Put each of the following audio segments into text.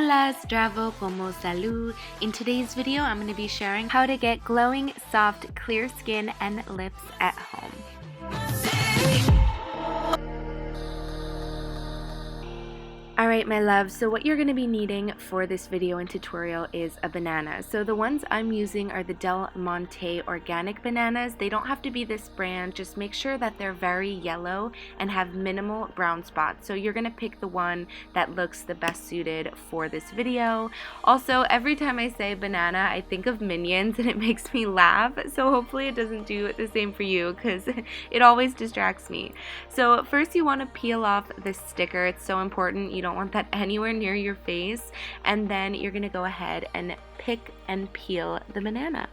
Hola, zdravo, como salud. In today's video, I'm going to be sharing how to get glowing, soft, clear skin and lips at home. Alright my loves, so what you're going to be needing for this video and tutorial is a banana. So the ones I'm using are the Del Monte organic bananas. They don't have to be this brand, just make sure that they're very yellow and have minimal brown spots. So you're going to pick the one that looks the best suited for this video. Also, every time I say banana, I think of Minions and it makes me laugh. So hopefully it doesn't do the same for you because it always distracts me. So first you want to peel off the sticker. It's so important. You don't want that anywhere near your face, and then you're going to go ahead and pick and peel the banana.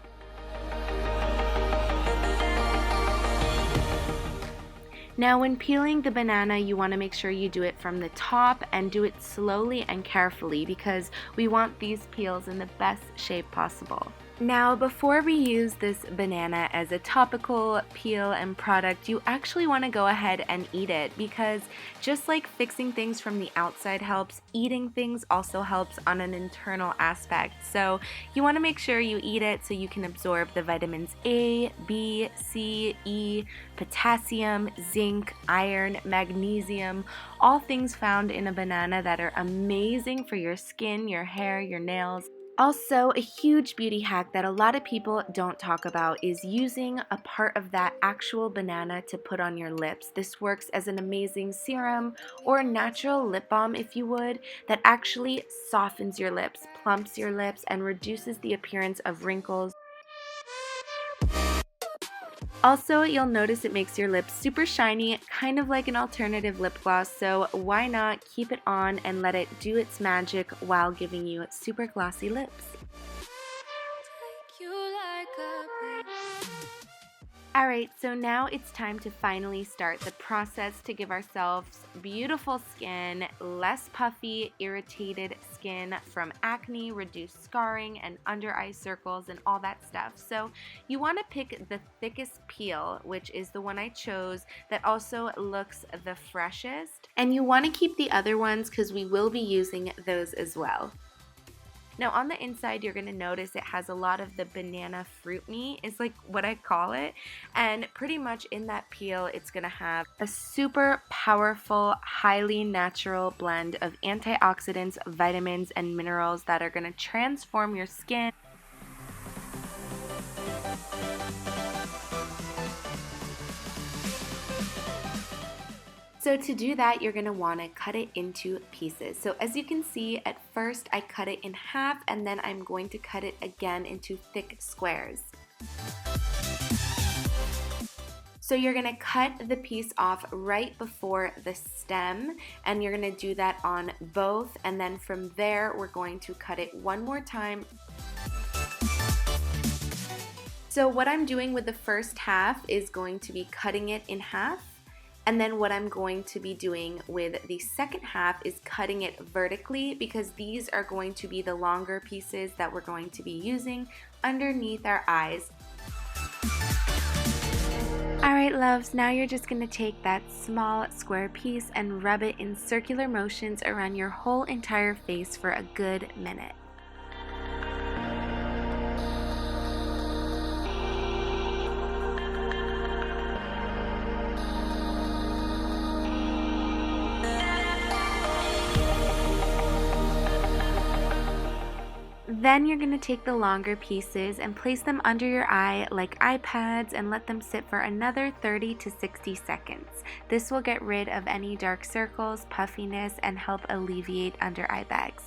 Now when peeling the banana, you want to make sure you do it from the top and do it slowly and carefully because we want these peels in the best shape possible. Now before we use this banana as a topical peel and product, you actually want to go ahead and eat it because just like fixing things from the outside helps, eating things also helps on an internal aspect. So you want to make sure you eat it so you can absorb the vitamins A, B, C, E, potassium, zinc, iron, magnesium, all things found in a banana that are amazing for your skin, your hair, your nails. Also, a huge beauty hack that a lot of people don't talk about is using a part of that actual banana to put on your lips. This works as an amazing serum or natural lip balm, if you would, that actually softens your lips, plumps your lips, and reduces the appearance of wrinkles. Also, you'll notice it makes your lips super shiny, kind of like an alternative lip gloss, so why not keep it on and let it do its magic while giving you super glossy lips. Alright, so now it's time to finally start the process to give ourselves beautiful skin, less puffy, irritated skin from acne, reduced scarring, and under eye circles and all that stuff. So you want to pick the thickest peel, which is the one I chose, that also looks the freshest. And you want to keep the other ones because we will be using those as well. Now on the inside, you're going to notice it has a lot of the banana fruit meat, is like what I call it, and pretty much in that peel it's going to have a super powerful, highly natural blend of antioxidants, vitamins, and minerals that are going to transform your skin. So to do that, you're going to want to cut it into pieces. So as you can see, at first I cut it in half and then I'm going to cut it again into thick squares. So you're going to cut the piece off right before the stem, and you're going to do that on both, and then from there we're going to cut it one more time. So what I'm doing with the first half is going to be cutting it in half. And then what I'm going to be doing with the second half is cutting it vertically because these are going to be the longer pieces that we're going to be using underneath our eyes. Alright loves, now you're just going to take that small square piece and rub it in circular motions around your whole entire face for a good minute. Then you're going to take the longer pieces and place them under your eye like iPads and let them sit for another 30 to 60 seconds. This will get rid of any dark circles, puffiness, and help alleviate under eye bags.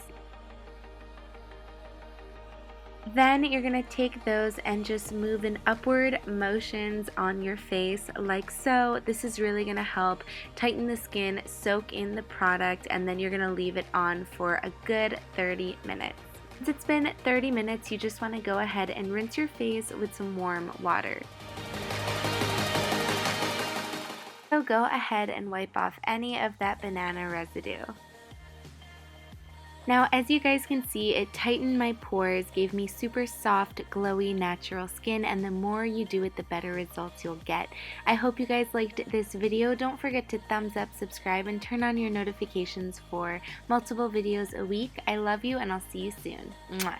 Then you're going to take those and just move in upward motions on your face like so. This is really going to help tighten the skin, soak in the product, and then you're going to leave it on for a good 30 minutes. Once it's been 30 minutes, you just want to go ahead and rinse your face with some warm water. So go ahead and wipe off any of that banana residue. Now, as you guys can see, it tightened my pores, gave me super soft, glowy, natural skin, and the more you do it, the better results you'll get. I hope you guys liked this video. Don't forget to thumbs up, subscribe, and turn on your notifications for multiple videos a week. I love you, and I'll see you soon. Mwah.